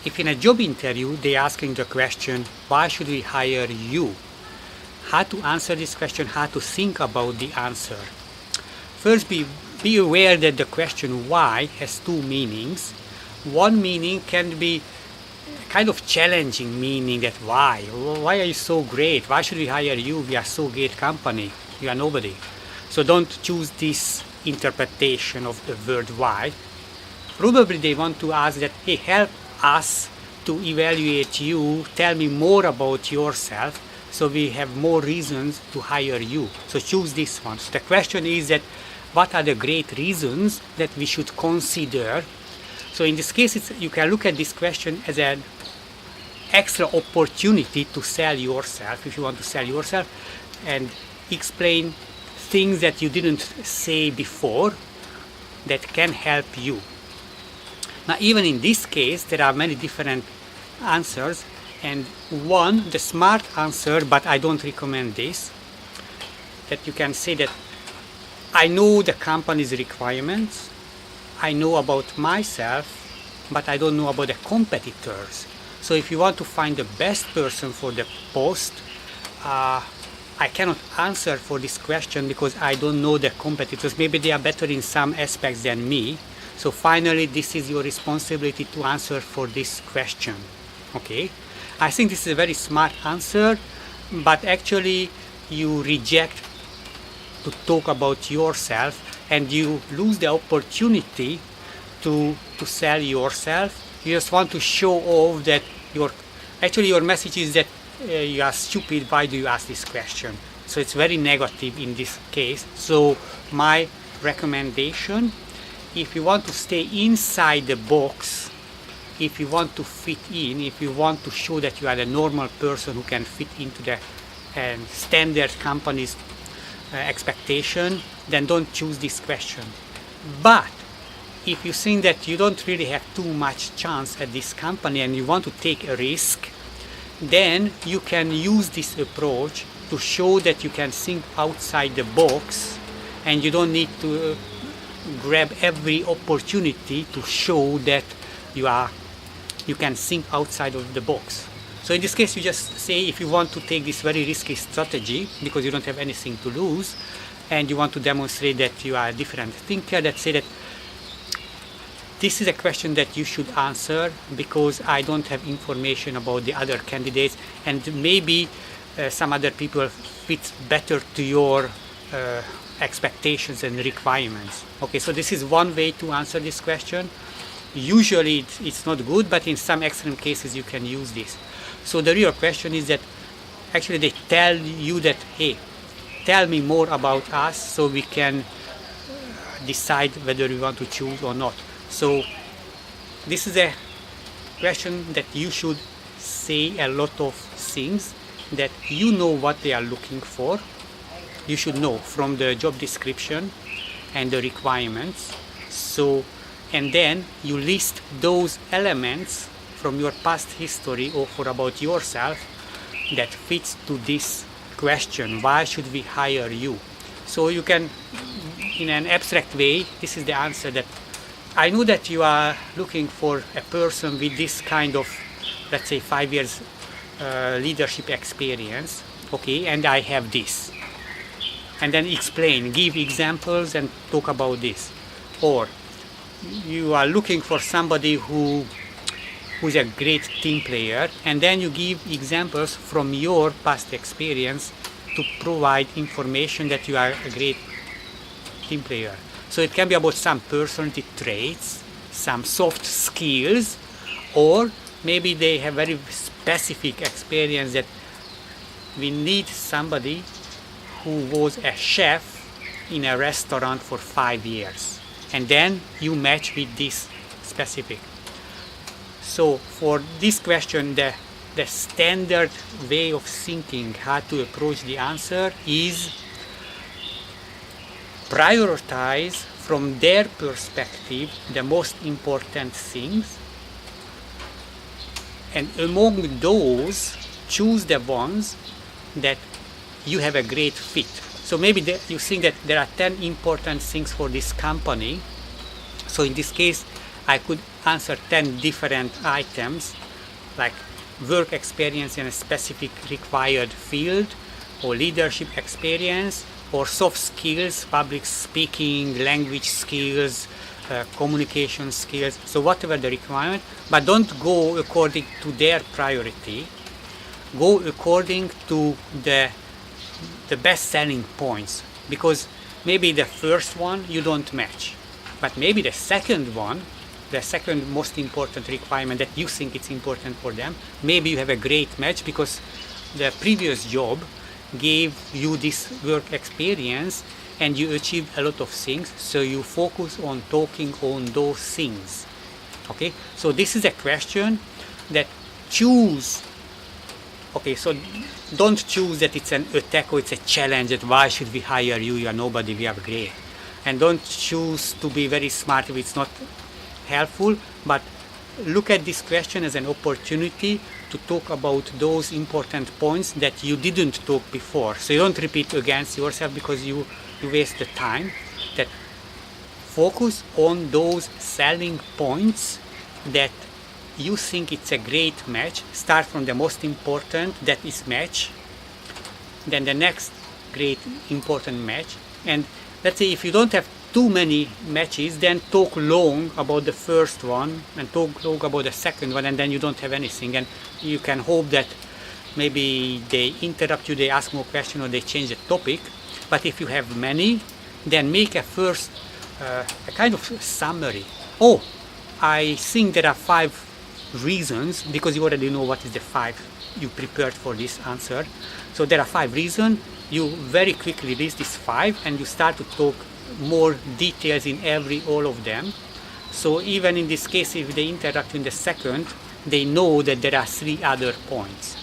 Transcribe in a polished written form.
if in a job interview they're asking the question, why should we hire you? How to answer this question, how to think about the answer. First, be aware that the question why has two meanings. One meaning can be kind of challenging meaning, that why are you so great? Why should we hire you? We are so great company. You are nobody. So don't choose this interpretation of the word why. Probably they want to ask that, hey, help us to evaluate you, tell me more about yourself, so we have more reasons to hire you. So choose this one. So the question is that, what are the great reasons that we should consider? So in this case, you can look at this question as an extra opportunity to sell yourself, if you want to sell yourself, and explain things that you didn't say before that can help you. Now, even in this case, there are many different answers, and one, the smart answer, but I don't recommend this, that you can say that I know the company's requirements, I know about myself, but I don't know about the competitors. So if you want to find the best person for the post, I cannot answer for this question because I don't know the competitors. Maybe they are better in some aspects than me. So finally, this is your responsibility to answer for this question. Okay? I think this is a very smart answer, but actually you reject to talk about yourself, and you lose the opportunity to sell yourself. You just want to show off that your message is that you are stupid, why do you ask this question? So it's very negative in this case. So my recommendation, if you want to stay inside the box, if you want to fit in, if you want to show that you are a normal person who can fit into the standard company's expectation, then don't choose this question. But if you think that you don't really have too much chance at this company and you want to take a risk, then you can use this approach to show that you can think outside the box, and you don't need to grab every opportunity to show that you can think outside of the box. So in this case, you just say, if you want to take this very risky strategy because you don't have anything to lose, and you want to demonstrate that you are a different thinker, that say that this is a question that you should answer because I don't have information about the other candidates, and maybe some other people fit better to your expectations and requirements. Okay, so this is one way to answer this question. Usually it's not good, but in some extreme cases you can use this. So the real question is that actually they tell you that, hey, tell me more about us so we can decide whether we want to choose or not. So this is a question that you should say a lot of things, that you know what they are looking for. You should know from the job description and the requirements. So, and then you list those elements from your past history or for about yourself that fits to this question, why should we hire you? So you can, in an abstract way, this is the answer, that I know that you are looking for a person with this kind of, let's say, 5 years leadership experience, okay, and I have this. And then explain, give examples and talk about this. Or you are looking for somebody who's a great team player, and then you give examples from your past experience to provide information that you are a great team player. So it can be about some personality traits, some soft skills, or maybe they have very specific experience that we need somebody who was a chef in a restaurant for 5 years. And then you match with this specific. So for this question, the standard way of thinking how to approach the answer is prioritize from their perspective the most important things, and among those choose the ones that you have a great fit. So maybe you think that there are 10 important things for this company. So in this case, I could answer 10 different items, like work experience in a specific required field, or leadership experience, or soft skills, public speaking, language skills, communication skills, so whatever the requirement, but don't go according to their priority. Go according to the best selling points, because maybe the first one you don't match, but maybe the second one, the second most important requirement that you think it's important for them, maybe you have a great match because the previous job gave you this work experience and you achieved a lot of things, so you focus on talking on those things. Okay, so this is a question that choose. Okay, so don't choose that it's an attack or it's a challenge, that why should we hire you, you are nobody, we are great. And don't choose to be very smart if it's not helpful, but look at this question as an opportunity to talk about those important points that you didn't talk before. So you don't repeat against yourself because you waste the time. That focus on those selling points that you think it's a great match. Start from the most important, that is match, then the next great important match. And let's say if you don't have too many matches, then talk long about the first one and talk long about the second one, and then you don't have anything, and you can hope that maybe they interrupt you, they ask more questions, or they change the topic. But if you have many, then make a first a kind of summary. Oh, I think there are 5 reasons, because you already know what is the 5 you prepared for this answer. So there are 5 reasons. You very quickly list these 5 and you start to talk more details in all of them. So even in this case, if they interrupt you in the second, they know that there are 3 other points.